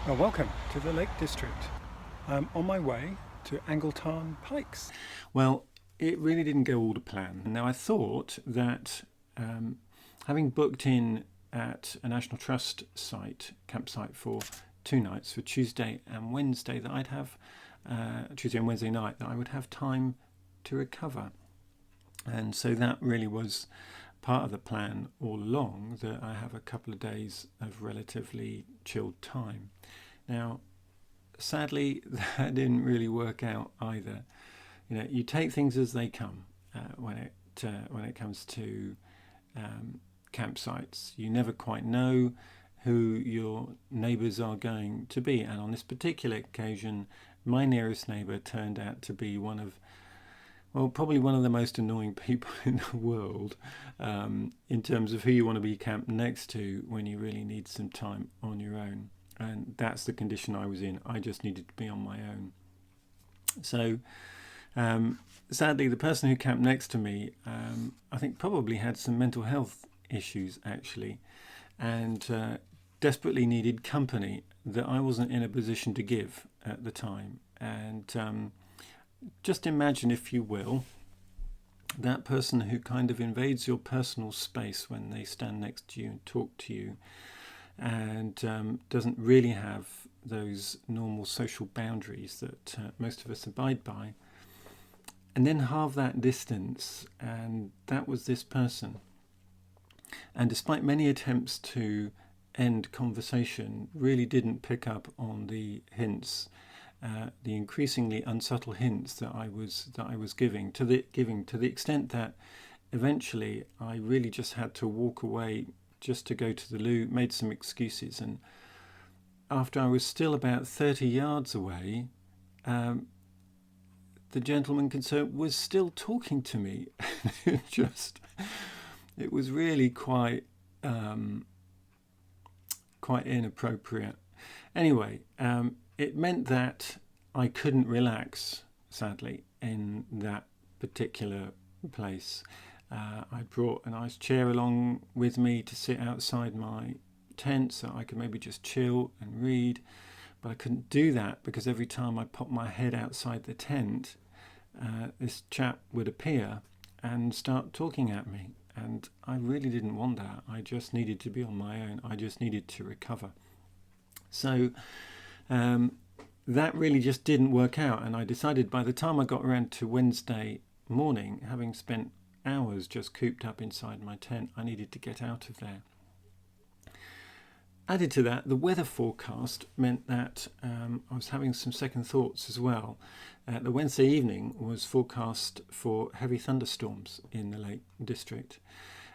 Well, welcome to the Lake District. I'm on my way to Angleton Pikes. Well, it really didn't go all to plan. Now, I thought that having booked in at a National Trust campsite for 2 nights, for Tuesday and Wednesday, that I'd have Tuesday and Wednesday night, that I would have time to recover. And so that really was part of the plan all along, that I have a couple of days of relatively chilled time. Now, sadly, that didn't really work out either. You know, you take things as they come when it comes to campsites. You never quite know who your neighbours are going to be, and on this particular occasion, my nearest neighbour turned out to be probably one of the most annoying people in the world in terms of who you want to be camped next to when you really need some time on your own. And that's the condition I was in. I just needed to be on my own. So sadly, the person who camped next to me, I think probably had some mental health issues actually, and desperately needed company that I wasn't in a position to give at the time. And just imagine, if you will, that person who kind of invades your personal space when they stand next to you and talk to you, and doesn't really have those normal social boundaries that most of us abide by, and then halve that distance, and that was this person. And despite many attempts to end conversation, really didn't pick up on the hints, the increasingly unsubtle hints that I was giving to the extent that eventually I really just had to walk away just to go to the loo, made some excuses, and after I was still about 30 yards away, the gentleman concerned was still talking to me. It was really quite inappropriate. Anyway, it meant that I couldn't relax, sadly, in that particular place. I brought a nice chair along with me to sit outside my tent so I could maybe just chill and read, but I couldn't do that because every time I popped my head outside the tent, this chap would appear and start talking at me, and I really didn't want that. I just needed to be on my own. I just needed to recover. So that really just didn't work out, and I decided by the time I got around to Wednesday morning, having spent hours just cooped up inside my tent, I needed to get out of there. Added to that, the weather forecast meant that I was having some second thoughts as well. The Wednesday evening was forecast for heavy thunderstorms in the Lake District,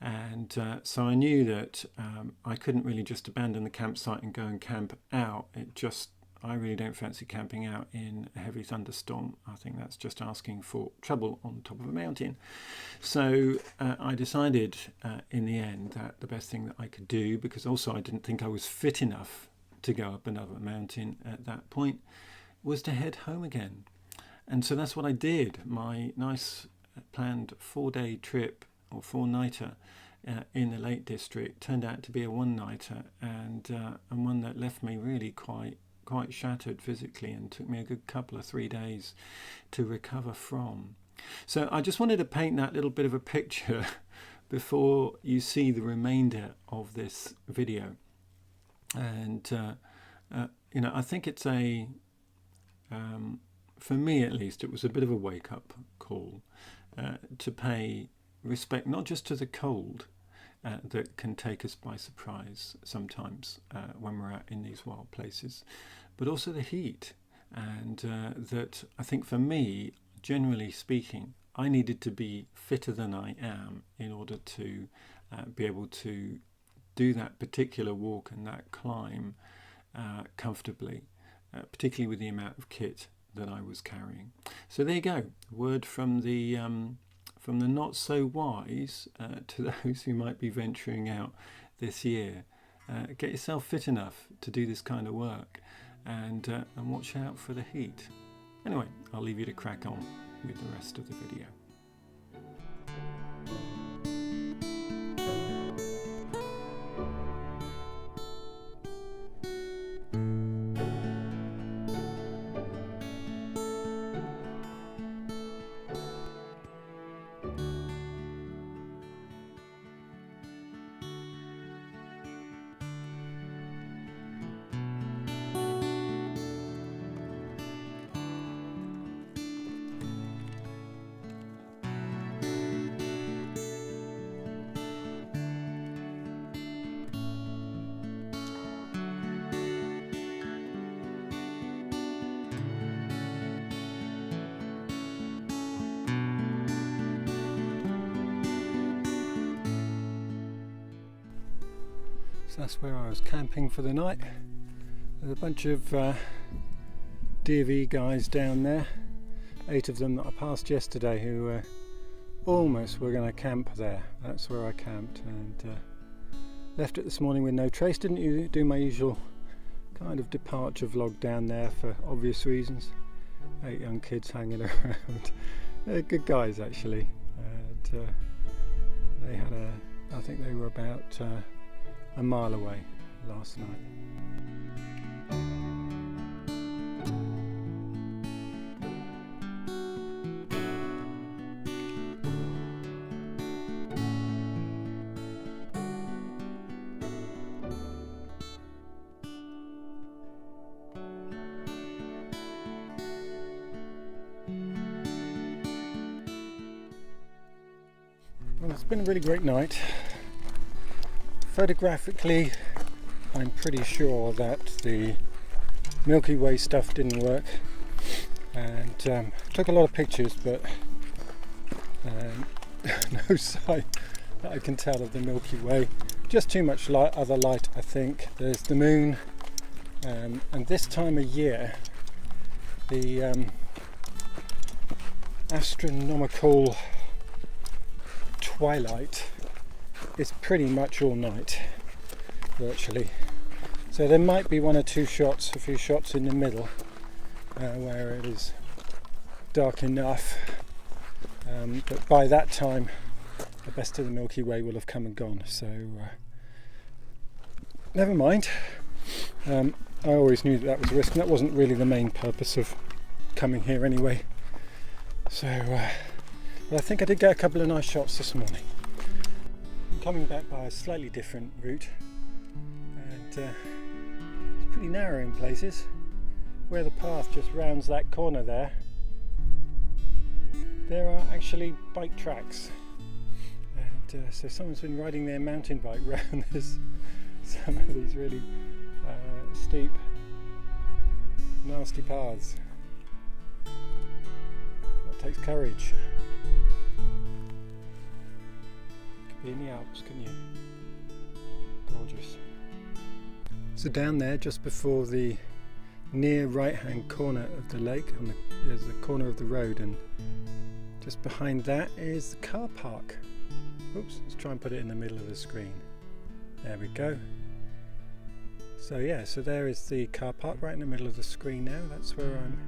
and so I knew that I couldn't really just abandon the campsite and go and camp out. I really don't fancy camping out in a heavy thunderstorm. I think that's just asking for trouble on top of a mountain. So I decided in the end that the best thing that I could do, because also I didn't think I was fit enough to go up another mountain at that point, was to head home again. And so that's what I did. My nice planned 4-day trip, or 4-nighter, in the Lake District turned out to be a 1-nighter, and one that left me really quite shattered physically, and took me a good couple of 3 days to recover from. So I just wanted to paint that little bit of a picture before you see the remainder of this video. And I think it's for me at least, it was a bit of a wake-up call to pay respect not just to the cold that can take us by surprise sometimes when we're out in these wild places, but also the heat. And that I think for me, generally speaking, I needed to be fitter than I am in order to be able to do that particular walk and that climb comfortably, particularly with the amount of kit that I was carrying. So there you go, word from the not so wise to those who might be venturing out this year. Get yourself fit enough to do this kind of work, and watch out for the heat. Anyway, I'll leave you to crack on with the rest of the video. That's where I was camping for the night. There's a bunch of D&V guys down there, 8 of them that I passed yesterday, who almost were going to camp there. That's where I camped, and left it this morning with no trace. Didn't do my usual kind of departure vlog down there for obvious reasons. 8 young kids hanging around. They're good guys actually. They had I think they were about a mile away last night. Well, it's been a really great night. Photographically, I'm pretty sure that the Milky Way stuff didn't work, and took a lot of pictures, but no sign that I can tell of the Milky Way. Just too much other light, I think. There's the moon, and this time of year, the astronomical twilight is pretty much all night, virtually. So there might be one or two shots, a few shots in the middle where it is dark enough, but by that time the best of the Milky Way will have come and gone, so never mind. I always knew that was a risk, and that wasn't really the main purpose of coming here anyway. So but I think I did get a couple of nice shots this morning. I'm coming back by a slightly different route, and it's pretty narrow in places. Where the path just rounds that corner there are actually bike tracks, and so someone's been riding their mountain bike round some of these really steep, nasty paths. That takes courage. Be in the Alps, can you? Gorgeous. So down there, just before the near right hand corner of the lake, there's the corner of the road, and just behind that is the car park. Oops, let's try and put it in the middle of the screen. There we go. So yeah, so there is the car park right in the middle of the screen now. That's where I'm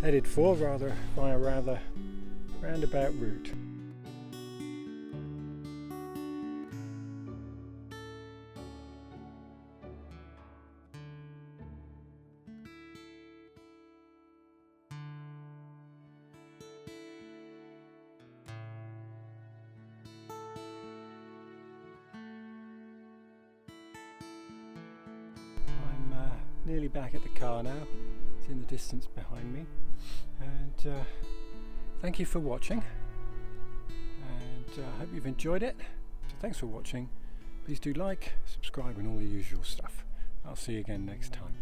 headed for, by a rather roundabout route. Nearly back at the car now. It's in the distance behind me, and thank you for watching, and I hope you've enjoyed it. So thanks for watching. Please do like, subscribe, and all the usual stuff. I'll see you again next time.